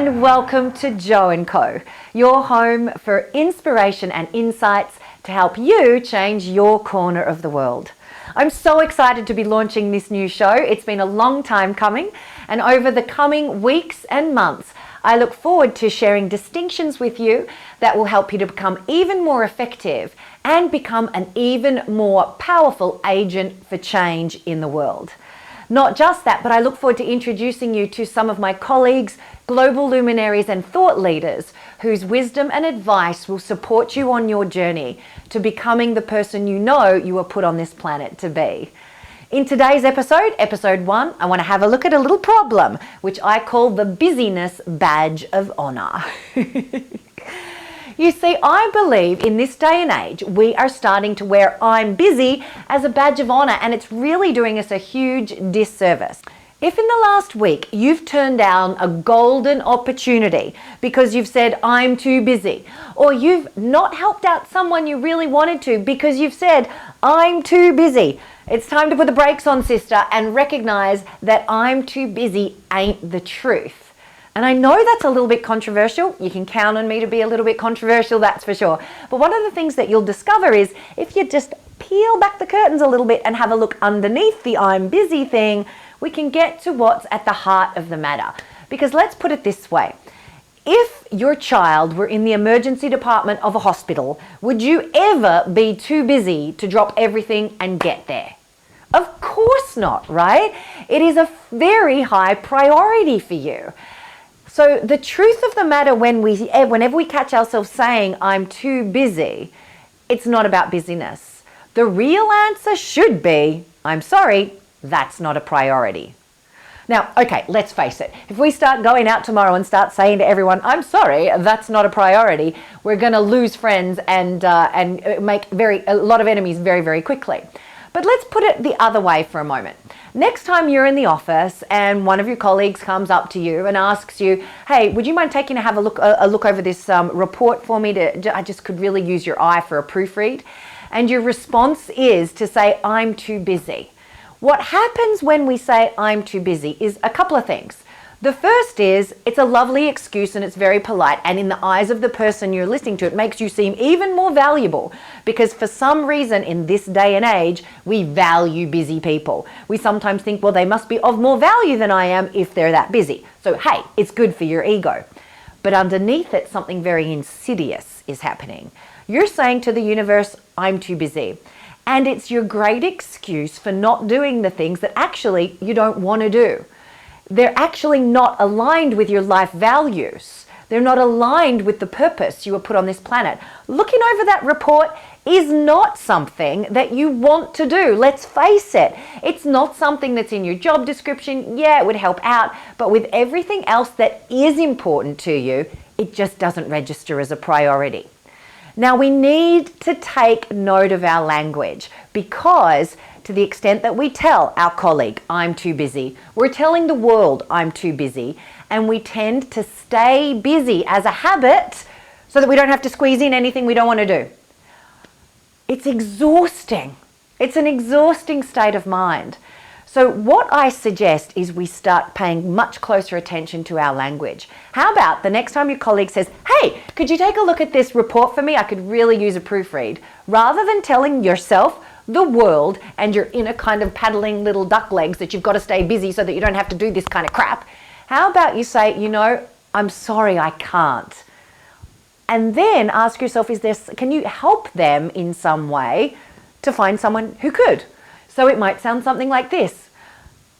and welcome to Jo&Co, your home for inspiration and insights to help you change your corner of the world. I'm so excited to be launching this new show. It's been a long time coming, and over the coming weeks and months, I look forward to sharing distinctions with you that will help you to become even more effective and become an even more powerful agent for change in the world. Not just that, but I look forward to introducing you to some of my colleagues, global luminaries and thought leaders whose wisdom and advice will support you on your journey to becoming the person you know you were put on this planet to be. In today's episode, episode 1, I want to have a look at a little problem, which I call the busyness badge of honor. You see, I believe in this day and age, we are starting to wear I'm busy as a badge of honor, and it's really doing us a huge disservice. If in the last week you've turned down a golden opportunity because you've said, I'm too busy, or you've not helped out someone you really wanted to because you've said, I'm too busy, it's time to put the brakes on, sister, and recognize that I'm too busy ain't the truth. And I know that's a little bit controversial. You can count on me to be a little bit controversial, that's for sure. But one of the things that you'll discover is if you just peel back the curtains a little bit and have a look underneath the I'm busy thing, we can get to what's at the heart of the matter. Because let's put it this way. If your child were in the emergency department of a hospital, would you ever be too busy to drop everything and get there? Of course not, right? It is a very high priority for you. So the truth of the matter, whenever we catch ourselves saying, I'm too busy, it's not about busyness. The real answer should be, I'm sorry, that's not a priority. Now, okay, let's face it. If we start going out tomorrow and start saying to everyone, I'm sorry, that's not a priority, we're going to lose friends and make a lot of enemies very, very quickly. But let's put it the other way for a moment. Next time you're in the office and one of your colleagues comes up to you and asks you, hey, would you mind taking a look over this report for me? I just could really use your eye for a proofread. And your response is to say, I'm too busy. What happens when we say I'm too busy is a couple of things. The first is it's a lovely excuse and it's very polite, and in the eyes of the person you're listening to, it makes you seem even more valuable because for some reason in this day and age, we value busy people. We sometimes think, well, they must be of more value than I am if they're that busy. So, hey, it's good for your ego. But underneath it, something very insidious is happening. You're saying to the universe, I'm too busy. And it's your great excuse for not doing the things that actually you don't want to do. They're actually not aligned with your life values. They're not aligned with the purpose you were put on this planet. Looking over that report is not something that you want to do. Let's face it. It's not something that's in your job description. Yeah, it would help out. But with everything else that is important to you, it just doesn't register as a priority. Now, we need to take note of our language because to the extent that we tell our colleague, I'm too busy, we're telling the world I'm too busy, and we tend to stay busy as a habit so that we don't have to squeeze in anything we don't want to do. It's exhausting. It's an exhausting state of mind. So what I suggest is we start paying much closer attention to our language. How about the next time your colleague says, hey, could you take a look at this report for me? I could really use a proofread. Rather than telling yourself, the world, and your inner kind of paddling little duck legs that you've got to stay busy so that you don't have to do this kind of crap, how about you say, I'm sorry, I can't. And then ask yourself, can you help them in some way to find someone who could? So it might sound something like this.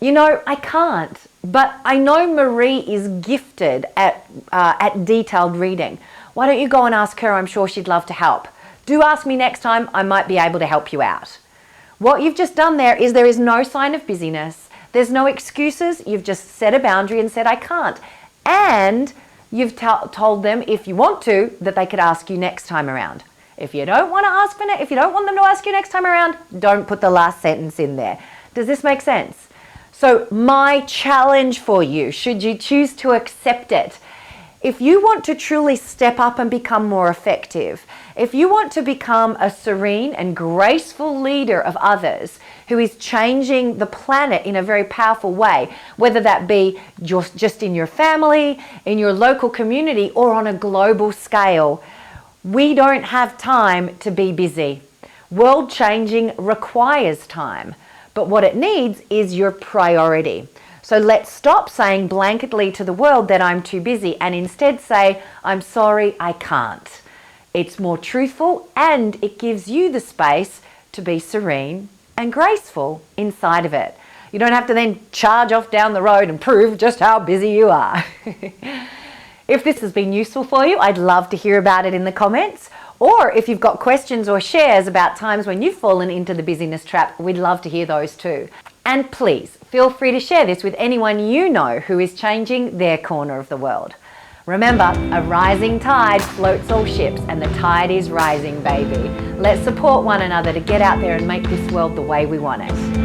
I can't, but I know Marie is gifted at detailed reading. Why don't you go and ask her? I'm sure she'd love to help. Do ask me next time. I might be able to help you out. What you've just done there is no sign of busyness. There's no excuses. You've just set a boundary and said, I can't. And you've told them, if you want to, that they could ask you next time around. If you don't want them to ask you next time around, don't put the last sentence in there. Does this make sense? So my challenge for you, should you choose to accept it, if you want to truly step up and become more effective, if you want to become a serene and graceful leader of others who is changing the planet in a very powerful way, whether that be just in your family, in your local community, or on a global scale. We don't have time to be busy. World changing requires time, but what it needs is your priority. So let's stop saying blanketly to the world that I'm too busy and instead say, I'm sorry, I can't. It's more truthful and it gives you the space to be serene and graceful inside of it. You don't have to then charge off down the road and prove just how busy you are. If this has been useful for you, I'd love to hear about it in the comments. Or if you've got questions or shares about times when you've fallen into the busyness trap, we'd love to hear those too. And please feel free to share this with anyone you know who is changing their corner of the world. Remember, a rising tide floats all ships and the tide is rising, baby. Let's support one another to get out there and make this world the way we want it.